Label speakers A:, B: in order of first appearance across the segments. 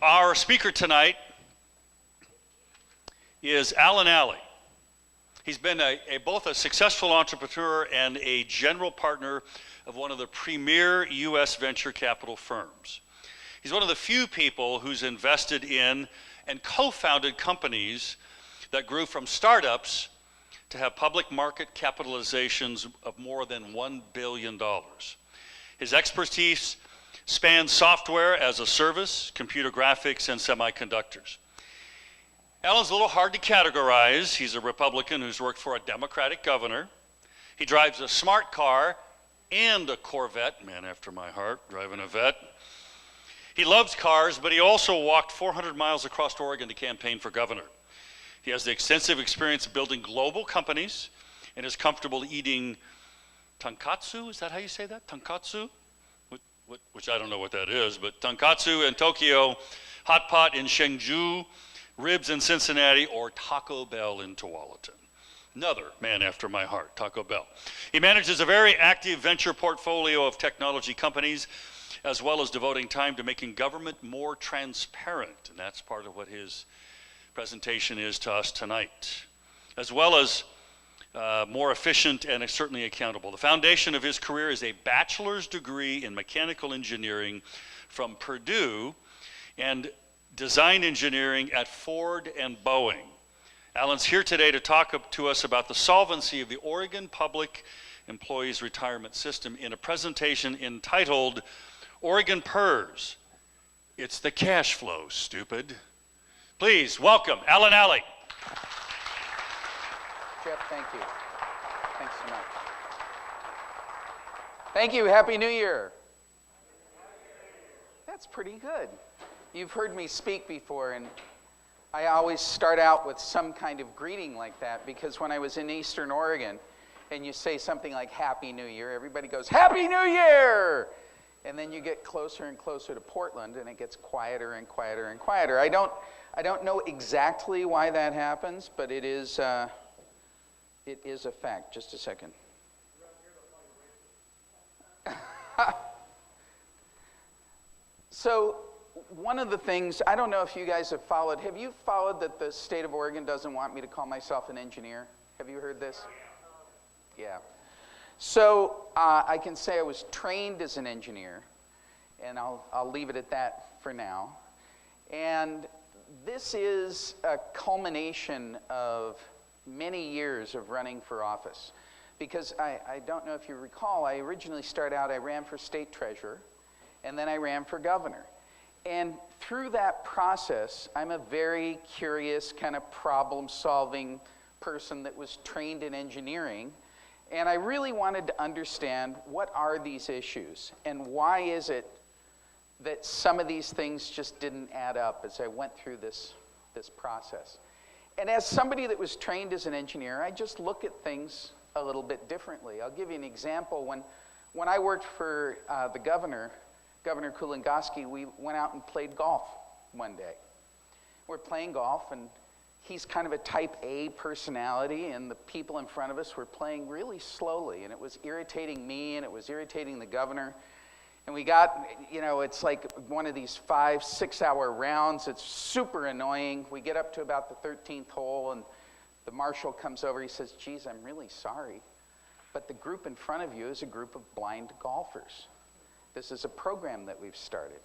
A: Our speaker tonight is Alan Alley. He's been both a successful entrepreneur and a general partner of one of the premier U.S. venture capital firms. He's one of the few people who's invested in and co-founded companies that grew from startups to have public market capitalizations of more than $1 billion. His expertise spans software as a service, computer graphics, and semiconductors. Alan's a little hard to categorize. He's a Republican who's worked for a Democratic governor. He drives a smart car and a Corvette, man after my heart, driving a vet. He loves cars, but he also walked 400 miles across Oregon to campaign for governor. He has the extensive experience of building global companies and is comfortable eating tonkatsu, is that how you say that? Tonkatsu? Which I don't know what that is, but tonkatsu in Tokyo, hot pot in Chengdu, ribs in Cincinnati, or Taco Bell in Tualatin. Another man after my heart, Taco Bell. He manages a very active venture portfolio of technology companies, as well as devoting time to making government more transparent, and that's part of what his presentation is to us tonight, as well as more efficient and certainly accountable. The foundation of his career is a bachelor's degree in mechanical engineering from Purdue and design engineering at Ford and Boeing. Alan's here today to talk to us about the solvency of the Oregon Public Employees Retirement System in a presentation entitled Oregon PERS. It's the cash flow, stupid. Please welcome Alan Alley.
B: Jeff, thank you. Thanks so much. Thank you. Happy New Year. That's pretty good. You've heard me speak before, and I always start out with some kind of greeting like that, because when I was in Eastern Oregon and you say something like Happy New Year, everybody goes, Happy New Year! And then you get closer and closer to Portland, and it gets quieter and quieter and quieter. I don't know exactly why that happens, but it is a fact. Just a second. So one of the things, I don't know if you guys have you followed that the state of Oregon doesn't want me to call myself an engineer? Have you heard this? Yeah. So I can say I was trained as an engineer, and I'll leave it at that for now. And this is a culmination of many years of running for office. Because I don't know if you recall, I originally started out, I ran for state treasurer, and then I ran for governor. And through that process, I'm a very curious, kind of problem-solving person that was trained in engineering. And I really wanted to understand, what are these issues? And why is it that some of these things just didn't add up as I went through this process? And as somebody that was trained as an engineer, I just look at things a little bit differently. I'll give you an example. When I worked for the Governor Kulingoski, we went out and played golf one day. We're playing golf, and he's kind of a type A personality, and the people in front of us were playing really slowly, and it was irritating me, and it was irritating the governor. And we got, it's like one of these 5-6 hour rounds. It's super annoying. We get up to about the 13th hole, and the marshal comes over. He says, geez, I'm really sorry, but the group in front of you is a group of blind golfers. This is a program that we've started.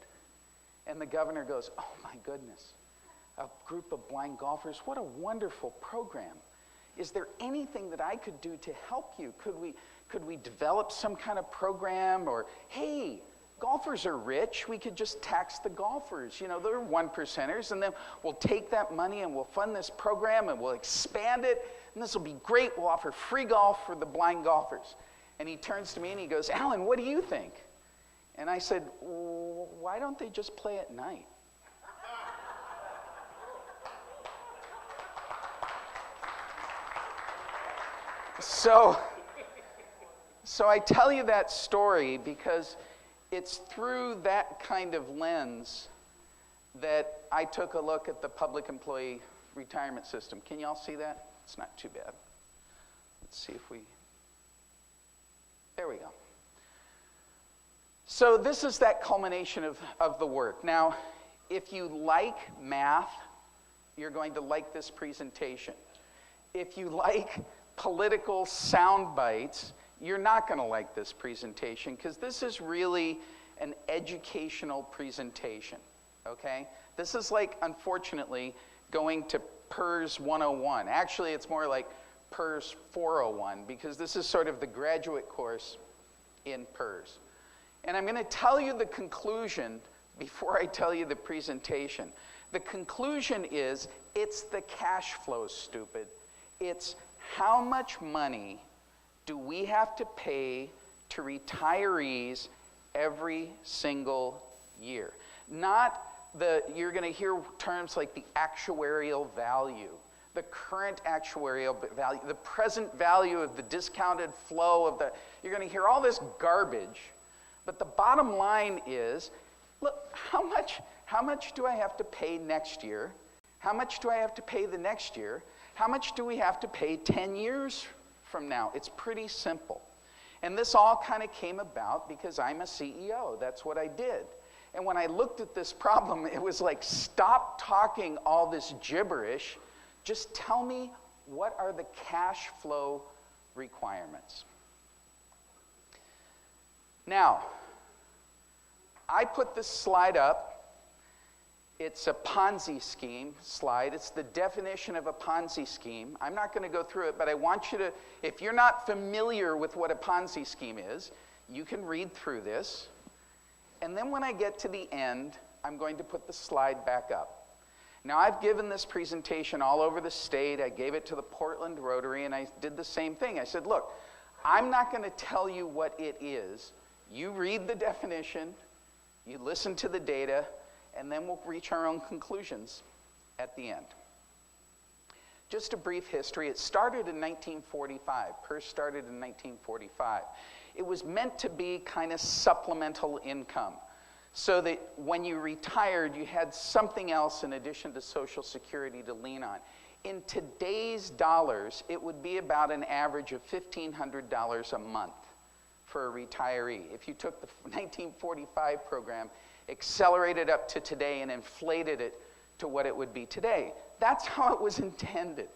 B: And the governor goes, oh my goodness, a group of blind golfers, what a wonderful program. Is there anything that I could do to help you? Could we develop some kind of program? Or, hey, golfers are rich, we could just tax the golfers. They're 1%ers, and then we'll take that money and we'll fund this program and we'll expand it, and this will be great. We'll offer free golf for the blind golfers. And he turns to me and he goes, Alan, what do you think? And I said, why don't they just play at night? So I tell you that story because it's through that kind of lens that I took a look at the public employee retirement system. Can you all see that? It's not too bad. Let's see if there we go. So this is that culmination of the work. Now, if you like math, you're going to like this presentation. If you like political sound bites, you're not going to like this presentation because this is really an educational presentation, okay? This is like, unfortunately, going to PERS 101. Actually, it's more like PERS 401 because this is sort of the graduate course in PERS. And I'm going to tell you the conclusion before I tell you the presentation. The conclusion is, it's the cash flow, stupid. It's how much money do we have to pay to retirees every single year? Not you're going to hear terms like the actuarial value, the current actuarial value, the present value of the discounted flow of the, you're going to hear all this garbage, but the bottom line is, look, how much do I have to pay next year? How much do I have to pay the next year? How much do we have to pay 10 years from now? It's pretty simple. And this all kind of came about because I'm a CEO. That's what I did. And when I looked at this problem, it was like, stop talking all this gibberish. Just tell me, what are the cash flow requirements? Now, I put this slide up. It's a Ponzi scheme slide. It's the definition of a Ponzi scheme. I'm not going to go through it, but I want you to, if you're not familiar with what a Ponzi scheme is, you can read through this. And then when I get to the end, I'm going to put the slide back up. Now, I've given this presentation all over the state. I gave it to the Portland Rotary, and I did the same thing. I said, look, I'm not going to tell you what it is. You read the definition, you listen to the data, and then we'll reach our own conclusions at the end. Just a brief history. It started in 1945. PERS started in 1945. It was meant to be kind of supplemental income, so that when you retired, you had something else in addition to Social Security to lean on. In today's dollars, it would be about an average of $1,500 a month for a retiree. If you took the 1945 program, accelerated up to today, and inflated it to what it would be today. That's how it was intended.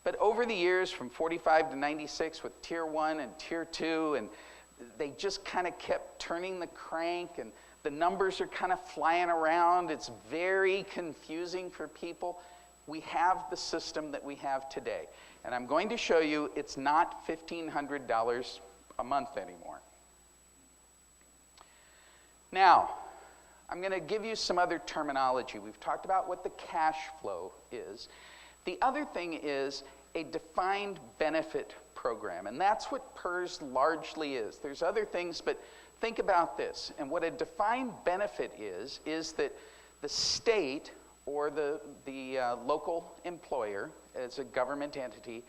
B: But over the years, from 45 to 96 with Tier 1 and Tier 2, and they just kind of kept turning the crank, and the numbers are kind of flying around. It's very confusing for people. We have the system that we have today. And I'm going to show you it's not $1,500 a month anymore. Now, I'm going to give you some other terminology. We've talked about what the cash flow is. The other thing is a defined benefit program, and that's what PERS largely is. There's other things, but think about this. And what a defined benefit is that the state or the local employer, as a government entity,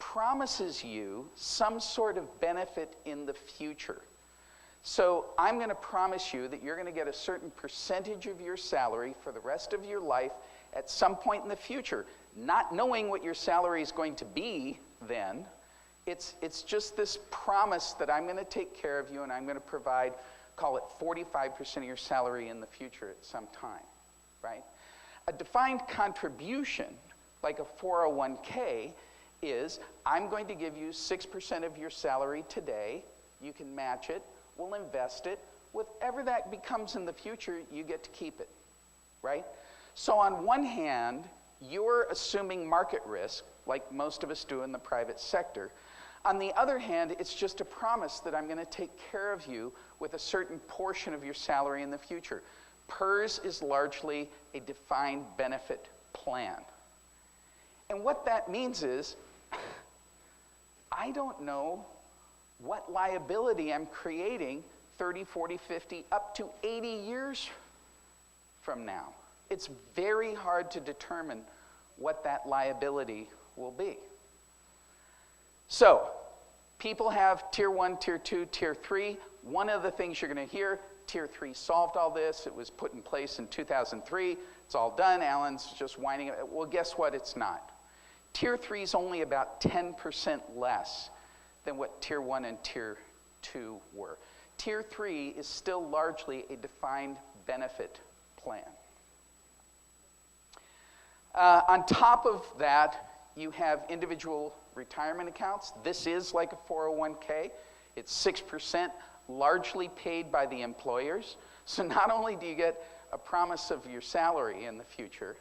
B: promises you some sort of benefit in the future. So I'm going to promise you that you're going to get a certain percentage of your salary for the rest of your life at some point in the future. Not knowing what your salary is going to be then, it's just this promise that I'm going to take care of you and I'm going to provide, call it 45% of your salary in the future at some time, right? A defined contribution, like a 401k, is I'm going to give you 6% of your salary today. You can match it. We'll invest it. Whatever that becomes in the future, you get to keep it, right? So on one hand, you're assuming market risk, like most of us do in the private sector. On the other hand, it's just a promise that I'm going to take care of you with a certain portion of your salary in the future. PERS is largely a defined benefit plan. And what that means is, I don't know what liability I'm creating 30, 40, 50, up to 80 years from now. It's very hard to determine what that liability will be. So, people have Tier 1, Tier 2, Tier 3. One of the things you're going to hear, Tier 3 solved all this. It was put in place in 2003. It's all done. Alan's just whining. Well, guess what? It's not. Tier 3 is only about 10% less than what Tier 1 and Tier 2 were. Tier 3 is still largely a defined benefit plan. On top of that, you have individual retirement accounts. This is like a 401k. It's 6%, largely paid by the employers. So not only do you get a promise of your salary in the future,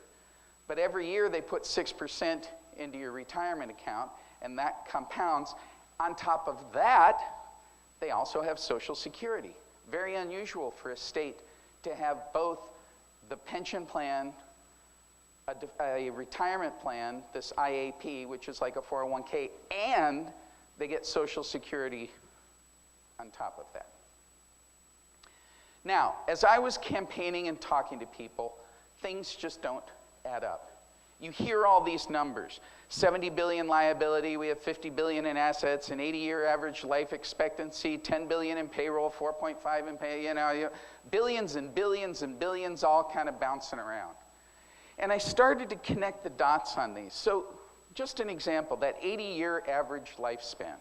B: but every year they put 6% into your retirement account, and that compounds. On top of that, they also have Social Security. Very unusual for a state to have both the pension plan, a retirement plan, this IAP, which is like a 401k, and they get Social Security on top of that. Now, as I was campaigning and talking to people, things just don't add up. You hear all these numbers. 70 billion liability, we have 50 billion in assets, an 80-year average life expectancy, 10 billion in payroll, 4.5 in pay, billions and billions and billions all kind of bouncing around. And I started to connect the dots on these. So just an example, that 80-year average lifespan.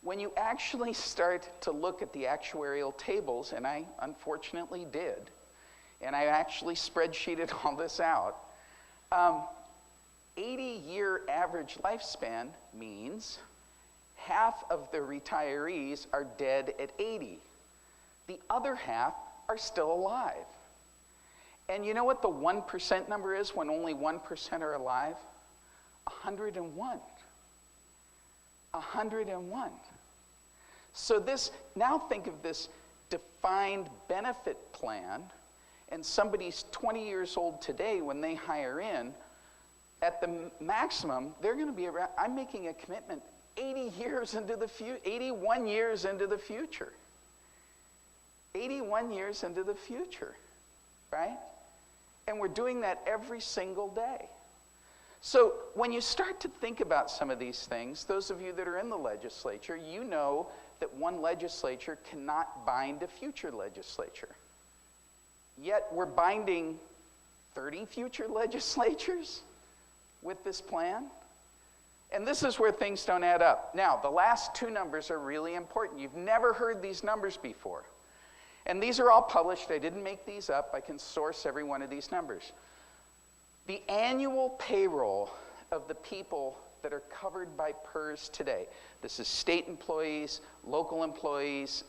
B: When you actually start to look at the actuarial tables, and I unfortunately did, and I actually spreadsheeted all this out, 80-year average lifespan means half of the retirees are dead at 80. The other half are still alive. And you know what the 1% number is when only 1% are alive? 101. 101. So this, now think of this defined benefit plan, and somebody's 20 years old today when they hire in, at the maximum, they're going to be around, I'm making a commitment 80 years into the future, 81 years into the future. 81 years into the future, right? And we're doing that every single day. So when you start to think about some of these things, those of you that are in the legislature, you know that one legislature cannot bind a future legislature. Yet we're binding 30 future legislatures with this plan. And this is where things don't add up. Now, the last two numbers are really important. You've never heard these numbers before. And these are all published. I didn't make these up. I can source every one of these numbers. The annual payroll of the people that are covered by PERS today, this is state employees, local employees,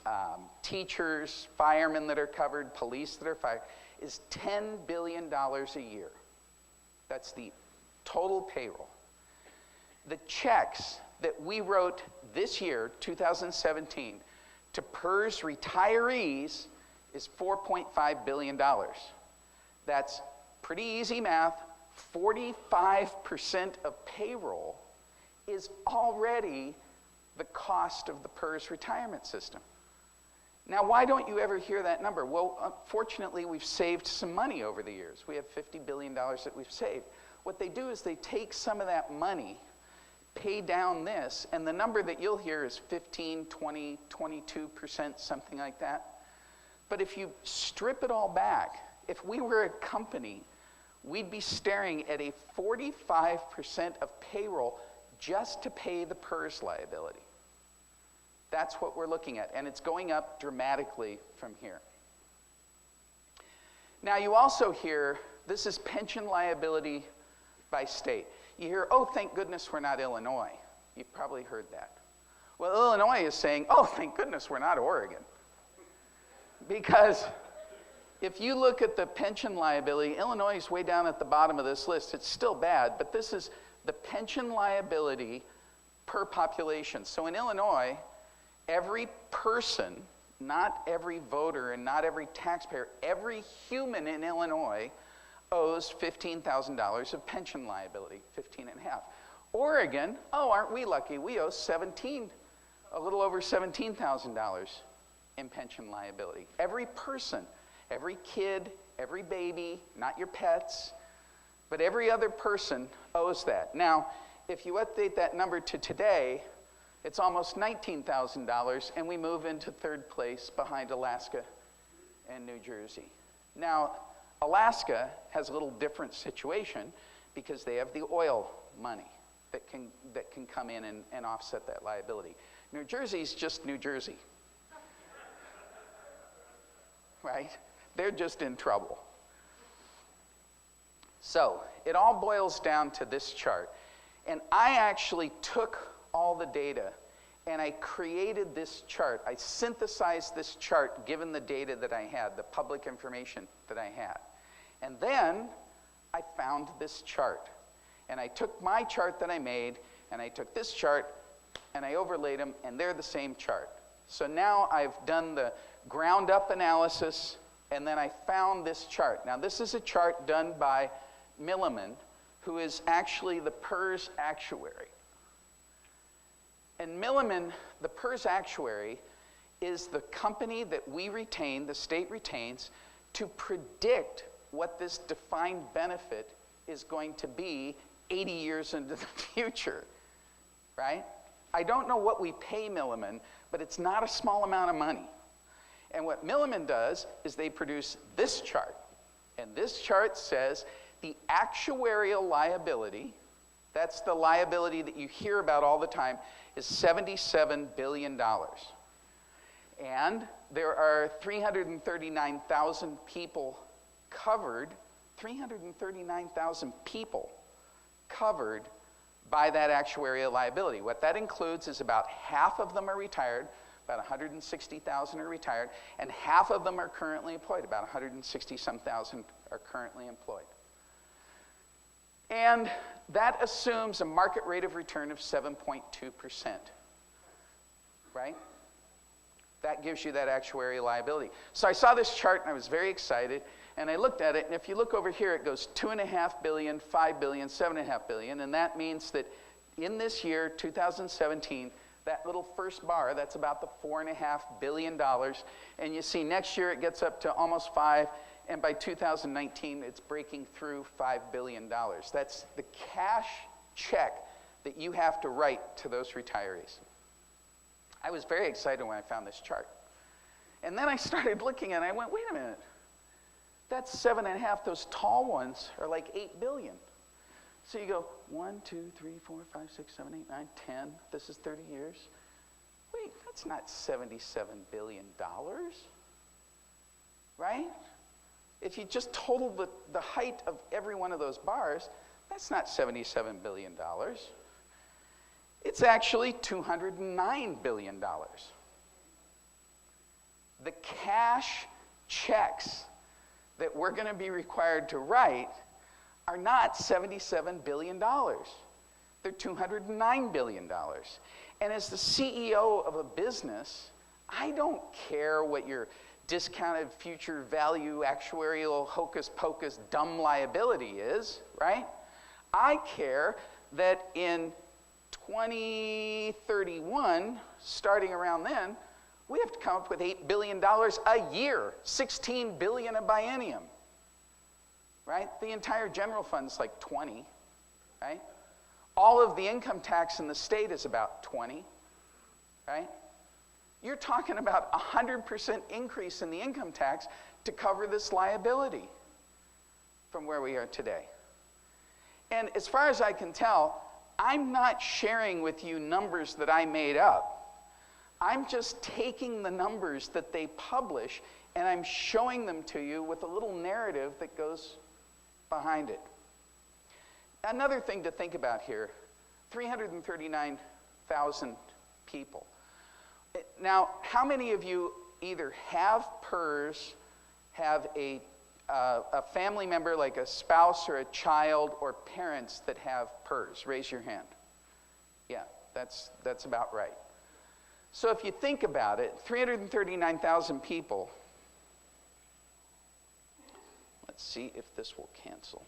B: teachers, firemen that are covered, police that are fired, is $10 billion a year. That's the total payroll. The checks that we wrote this year, 2017, to PERS retirees is $4.5 billion. That's pretty easy math. 45% of payroll is already the cost of the PERS retirement system. Now, why don't you ever hear that number? Well, unfortunately, we've saved some money over the years. We have $50 billion that we've saved. What they do is they take some of that money, pay down this, and the number that you'll hear is 15, 20, 22%, something like that. But if you strip it all back, if we were a company, we'd be staring at a 45% of payroll just to pay the PERS liability. That's what we're looking at, and it's going up dramatically from here. Now, you also hear, this is pension liability by state. You hear, oh, thank goodness we're not Illinois. You've probably heard that. Well, Illinois is saying, oh, thank goodness we're not Oregon. Because if you look at the pension liability, Illinois is way down at the bottom of this list. It's still bad, but this is the pension liability per population. So in Illinois, every person, not every voter and not every taxpayer, every human in Illinois owes $15,000 of pension liability, 15 and a half. Oregon, oh, aren't we lucky? We owe a little over $17,000 in pension liability. Every person, every kid, every baby, not your pets, but every other person owes that. Now, if you update that number to today, it's almost $19,000, and we move into third place behind Alaska and New Jersey. Now, Alaska has a little different situation because they have the oil money that can come in and offset that liability. New Jersey's just New Jersey, right? They're just in trouble. So it all boils down to this chart. And I actually took all the data and I created this chart. I synthesized this chart given the data that I had, the public information that I had. And then I found this chart. And I took my chart that I made, and I took this chart, and I overlaid them, and they're the same chart. So now I've done the ground up analysis, and then I found this chart. Now this is a chart done by Milliman, who is actually the PERS actuary. And Milliman, the PERS actuary, is the company that we retain, the state retains, to predict what this defined benefit is going to be 80 years into the future, right? I don't know what we pay Milliman, but it's not a small amount of money. And what Milliman does is they produce this chart. And this chart says the actuarial liability, that's the liability that you hear about all the time, is $77 billion. And there are 339,000 people covered, 339,000 people covered by that actuarial liability. What that includes is about half of them are retired, about 160,000 are retired, and half of them are currently employed, about 160-some thousand are currently employed. And that assumes a market rate of return of 7.2%, right? That gives you that actuarial liability. So I saw this chart and I was very excited, and I looked at it, and if you look over here, it goes 2.5 billion, 5 billion, 7.5 billion, and that means that in this year, 2017, that little first bar, that's about the $4.5 billion, and you see next year it gets up to almost 5, and by 2019, it's breaking through $5 billion. That's the cash check that you have to write to those retirees. I was very excited when I found this chart. And then I started looking and I went, wait a minute. That's 7.5. Those tall ones are like 8 billion. So you go 1, 2, 3, 4, 5, 6, 7, 8, 9, 10. This is 30 years. Wait, that's not $77 billion, right? If you just total the height of every one of those bars, that's not $77 billion. It's actually $209 billion. The cash checks that we're going to be required to write are not $77 billion. They're $209 billion. And as the CEO of a business, I don't care what your discounted future value actuarial hocus pocus dumb liability is, right? I care that in 2031, starting around then, we have to come up with $8 billion a year, $16 billion a biennium, right? The entire general fund is like 20, right? All of the income tax in the state is about 20, right? You're talking about 100% increase in the income tax to cover this liability from where we are today. And as far as I can tell, I'm not sharing with you numbers that I made up. I'm just taking the numbers that they publish and I'm showing them to you with a little narrative that goes behind it. Another thing to think about here, 339,000 people. Now, how many of you either have PERS, have a family member like a spouse or a child or parents that have PERS? Raise your hand. Yeah, that's about right. So if you think about it, 339,000 people. Let's see if this will cancel.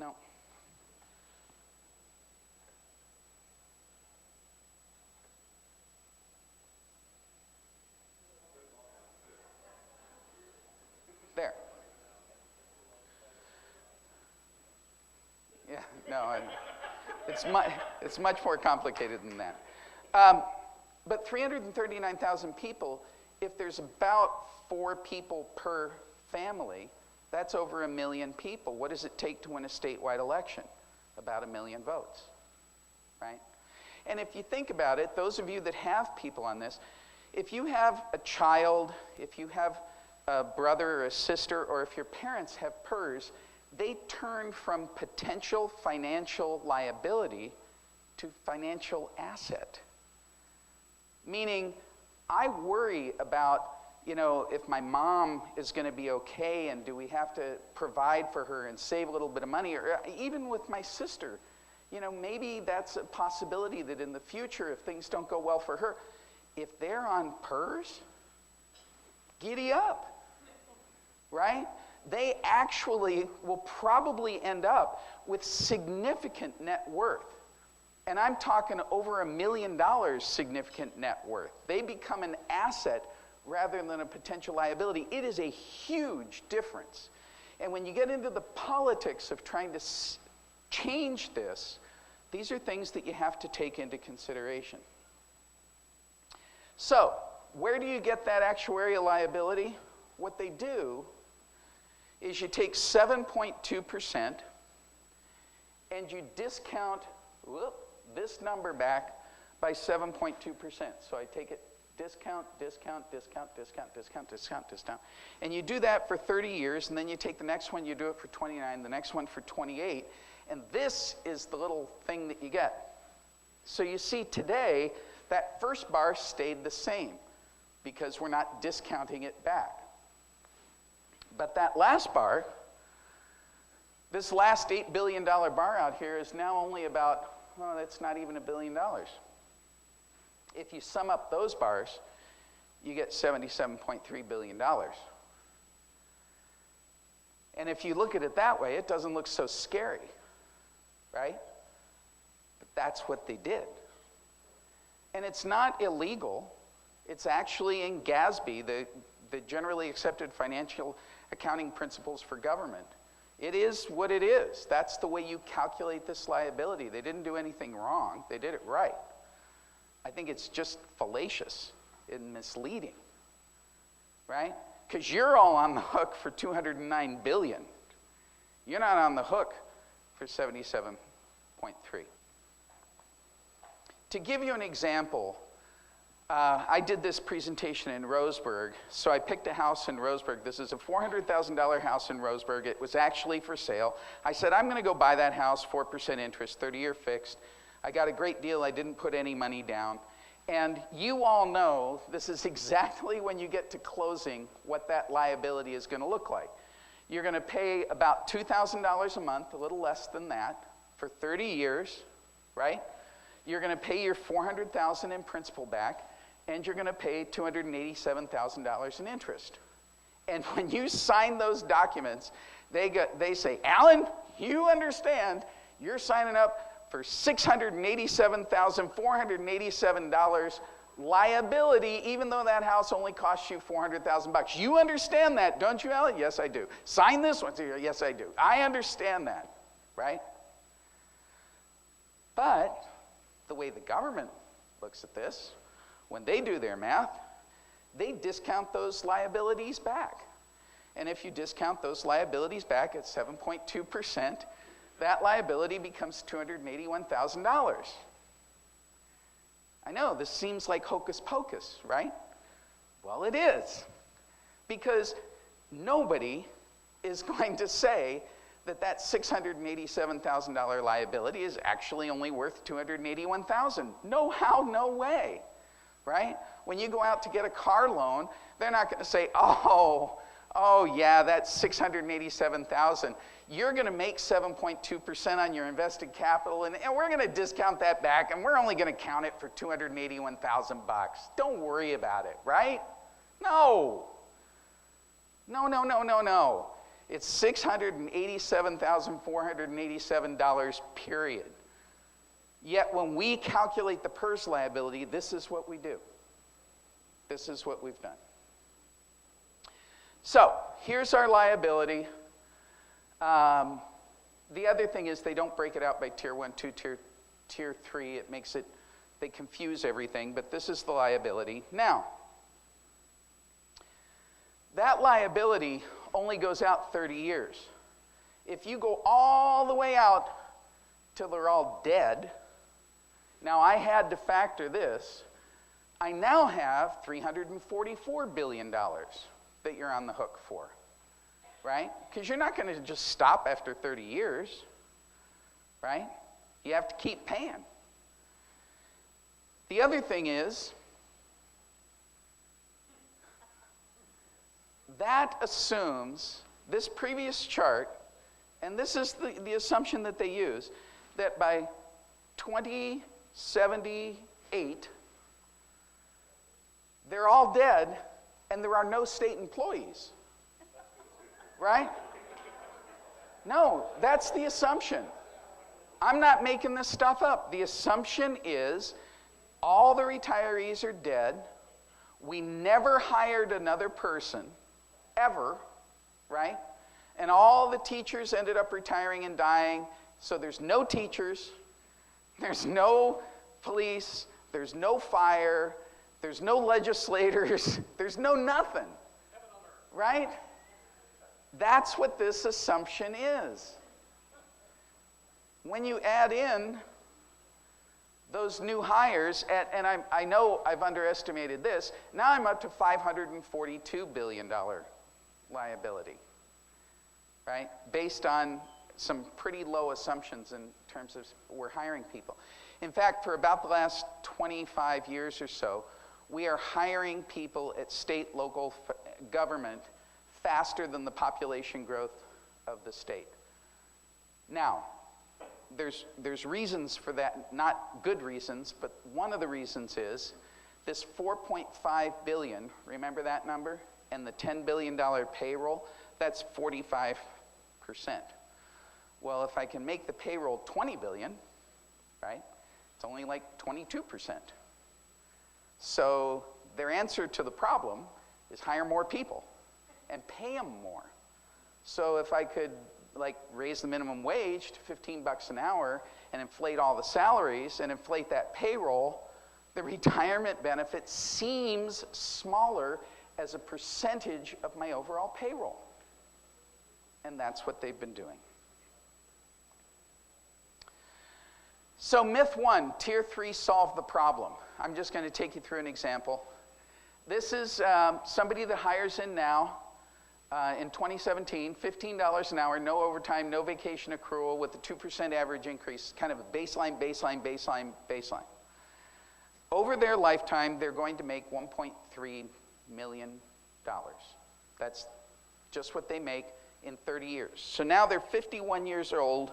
B: No. There. Yeah, no, it's much more complicated than that. But 339,000 people, if there's about 4 people per family, that's over 1 million people. What does it take to win a statewide election? About 1 million votes, right? And if you think about it, those of you that have people on this, If you have a child, if you have a brother or a sister, or if your parents have PERS, they turn from potential financial liability to financial asset. Meaning, I worry about, if my mom is going to be okay, and do we have to provide for her and save a little bit of money, or even with my sister, maybe that's a possibility that in the future, if things don't go well for her, if they're on PERS, giddy up, right? They actually will probably end up with significant net worth. And I'm talking over $1 million significant net worth. They become an asset rather than a potential liability. It is a huge difference. And when you get into the politics of trying to change this, these are things that you have to take into consideration. So, where do you get that actuarial liability? What they do is you take 7.2% and you discount this number back by 7.2%. So I take it discount, discount, discount, discount, discount, discount, discount. And you do that for 30 years, and then you take the next one, you do it for 29, the next one for 28, and this is the little thing that you get. So you see today, that first bar stayed the same because we're not discounting it back. But that last bar, this last $8 billion bar out here is now only about, that's not even $1 billion. If you sum up those bars, you get $77.3 billion. And if you look at it that way, it doesn't look so scary, right? But that's what they did. And it's not illegal. It's actually in GASB, the generally accepted financial accounting principles for government. It is what it is. That's the way you calculate this liability. They didn't do anything wrong. They did it right. I think it's just fallacious and misleading, right? Because you're all on the hook for $209 billion. You're not on the hook for 77.3. To give you an example, I did this presentation in Roseburg, so I picked a house in Roseburg. This is a $400,000 house in Roseburg. It was actually for sale. I said, I'm going to go buy that house, 4% interest, 30-year fixed. I got a great deal. I didn't put any money down. And you all know this is exactly when you get to closing what that liability is going to look like. You're going to pay about $2,000 a month, a little less than that, for 30 years, right? You're going to pay your $400,000 in principal back, and you're going to pay $287,000 in interest. And when you sign those documents, they say, Alan, you understand, you're signing up for $687,487 liability, even though that house only costs you $400,000. You understand that, don't you, Alan? Yes, I do. Sign this one. Yes, I do. I understand that, right? But the way the government looks at this, when they do their math, they discount those liabilities back. And if you discount those liabilities back at 7.2%, that liability becomes $281,000. I know, this seems like hocus pocus, right? Well, it is. Because nobody is going to say that that $687,000 liability is actually only worth $281,000. No how, no way, right? When you go out to get a car loan, they're not going to say, oh yeah, that's $687,000. You're going to make 7.2% on your invested capital, and we're going to discount that back, and we're only going to count it for $281,000. Don't worry about it, right? No. No. It's $687,487, period. Yet when we calculate the PERS liability, this is what we do. This is what we've done. So, here's our liability. The other thing is they don't break it out by tier 1, 2, tier 3. It makes it, they confuse everything, but this is the liability. Now, that liability only goes out 30 years. If you go all the way out till they're all dead, now I had to factor this, I now have $344 billion that you're on the hook for, right? Because you're not going to just stop after 30 years, right? You have to keep paying. The other thing is, that assumes, this previous chart, and this is the assumption that they use, that by 2078, they're all dead and there are no state employees. Right? No, that's the assumption. I'm not making this stuff up. The assumption is all the retirees are dead. We never hired another person, ever, right? And all the teachers ended up retiring and dying. So there's no teachers, there's no police, there's no fire, there's no legislators, there's no nothing, right? That's what this assumption is. When you add in those new hires, and I know I've underestimated this, now I'm up to $542 billion liability, right? Based on some pretty low assumptions in terms of we're hiring people. In fact, for about the last 25 years or so, we are hiring people at state, local government faster than the population growth of the state. Now, there's reasons for that, not good reasons, but one of the reasons is this $4.5 billion, remember that number? And the $10 billion payroll, that's 45%. Well, if I can make the payroll 20 billion, right, it's only like 22%. So their answer to the problem is hire more people and pay them more. So if I could like raise the minimum wage to 15 bucks an hour and inflate all the salaries and inflate that payroll, the retirement benefit seems smaller as a percentage of my overall payroll. And that's what they've been doing. So myth one, tier 3 solved the problem. I'm just going to take you through an example. This is somebody that hires in now in 2017, $15 an hour, no overtime, no vacation accrual with a 2% average increase, kind of a baseline. Over their lifetime, they're going to make $1.3 million. That's just what they make in 30 years. So now they're 51 years old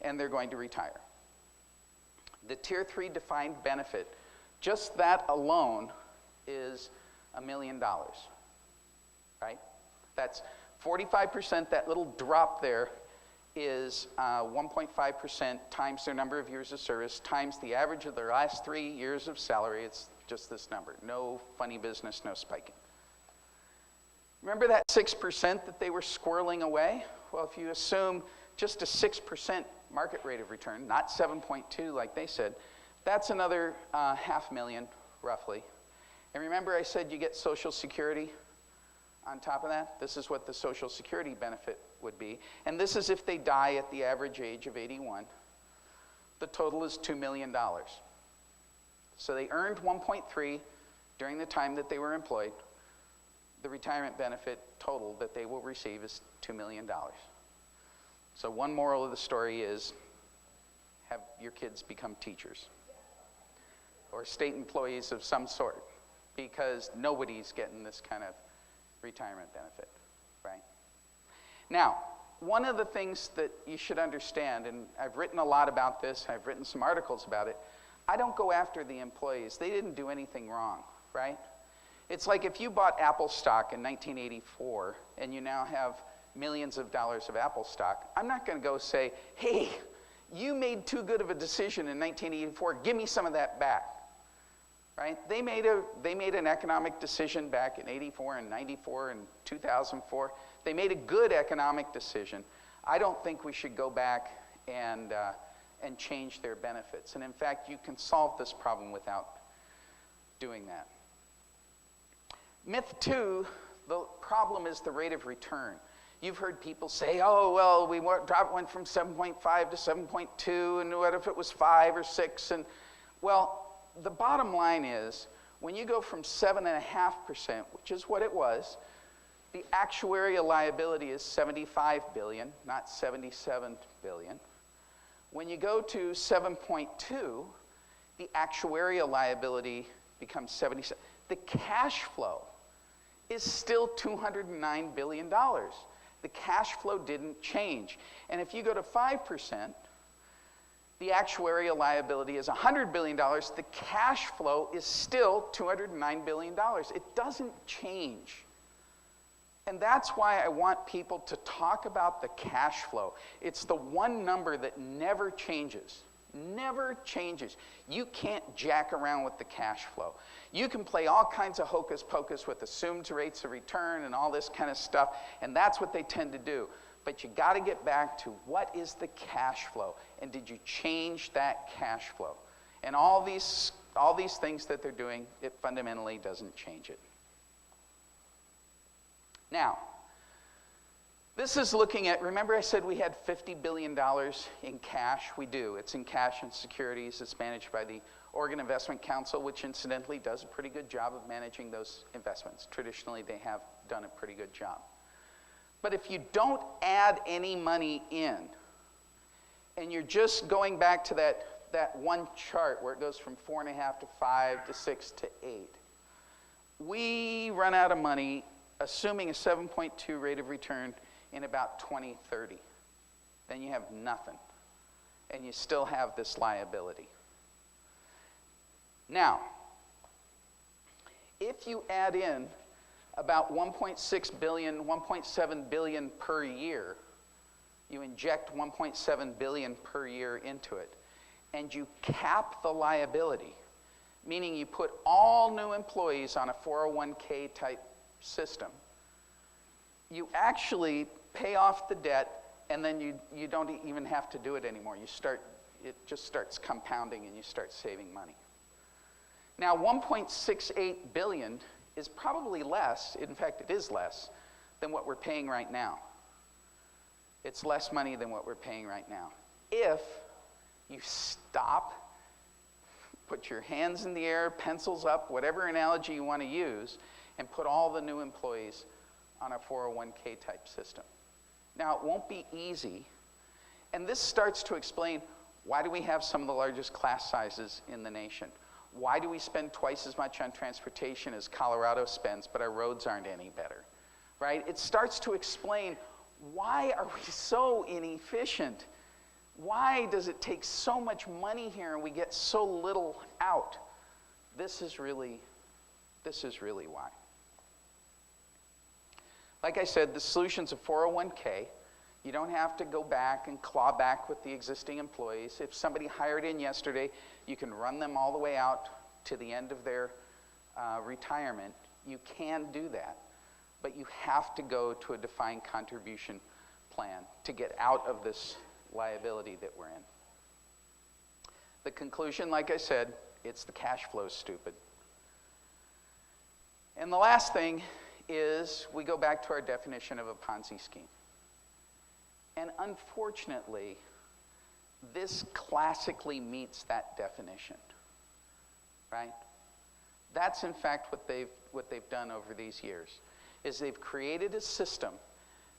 B: and they're going to retire. The tier 3 defined benefit, just that alone is $1 million, right? That's 45%, that little drop there is 1.5% times their number of years of service times the average of their last 3 years of salary. It's just this number. No funny business, no spiking. Remember that 6% that they were squirreling away? Well, if you assume just a 6% market rate of return, not 7.2 like they said, that's another $500,000 roughly. And remember I said you get Social Security on top of that? This is what the Social Security benefit would be. And this is if they die at the average age of 81. The total is $2 million. So they earned 1.3 during the time that they were employed. The retirement benefit total that they will receive is $2 million. So one moral of the story is have your kids become teachers or state employees of some sort, because nobody's getting this kind of retirement benefit, right? Now, one of the things that you should understand, and I've written a lot about this, I've written some articles about it, I don't go after the employees. They didn't do anything wrong, right? It's like if you bought Apple stock in 1984 and you now have millions of dollars of Apple stock, I'm not going to go say, hey, you made too good of a decision in 1984, give me some of that back, right? They made an economic decision back in 84 and 94 and 2004. They made a good economic decision. I don't think we should go back and change their benefits. And in fact, you can solve this problem without doing that. Myth 2, the problem is the rate of return. You've heard people say, oh, well, went from 7.5 to 7.2, and what if it was 5 or 6? And well, the bottom line is When you go from 7.5%, which is what it was, the actuarial liability is $75 billion, not $77 billion. When you go to 7.2, the actuarial liability becomes 77. The cash flow is still $209 billion. The cash flow didn't change. And if you go to 5%, the actuarial liability is $100 billion. The cash flow is still $209 billion. It doesn't change. And that's why I want people to talk about the cash flow. It's the one number that never changes. Never changes. You can't jack around with the cash flow. You can play all kinds of hocus pocus with assumed rates of return and all this kind of stuff, and that's what they tend to do. But you got to get back to what is the cash flow, and did you change that cash flow? And all these things that they're doing, it fundamentally doesn't change it. Now, this is looking at, remember I said we had $50 billion in cash? We do. It's in cash and securities. It's managed by the Oregon Investment Council, which incidentally does a pretty good job of managing those investments. Traditionally, they have done a pretty good job. But if you don't add any money in, and you're just going back to that one chart where it goes from 4.5 to 5 to 6 to 8, we run out of money, assuming a 7.2 rate of return, in about 2030. Then you have nothing, and you still have this liability. Now, if you add in about 1.6 billion, 1.7 billion per year, you inject 1.7 billion per year into it, and you cap the liability, meaning you put all new employees on a 401k type system, you actually pay off the debt, and then you don't even have to do it anymore. It just starts compounding, and you start saving money. Now, 1.68 billion is probably less, in fact, it is less, than what we're paying right now. It's less money than what we're paying right now. If you stop, put your hands in the air, pencils up, whatever analogy you want to use, and put all the new employees on a 401k type system. Now, it won't be easy, and this starts to explain why do we have some of the largest class sizes in the nation? Why do we spend twice as much on transportation as Colorado spends, but our roads aren't any better, right? It starts to explain, why are we so inefficient? Why does it take so much money here and we get so little out? This is really why. Like I said, the solution's a 401k. You don't have to go back and claw back with the existing employees. If somebody hired in yesterday, you can run them all the way out to the end of their retirement. You can do that, but you have to go to a defined contribution plan to get out of this liability that we're in. The conclusion, like I said, it's the cash flow, stupid. And the last thing is we go back to our definition of a Ponzi scheme. And unfortunately, this classically meets that definition, right? That's in fact what they've done over these years, is they've created a system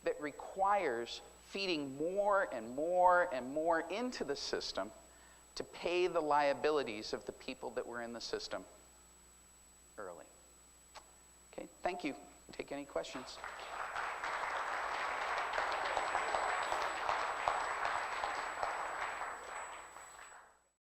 B: that requires feeding more and more and more into the system to pay the liabilities of the people that were in the system early. Okay, thank you. Take any questions.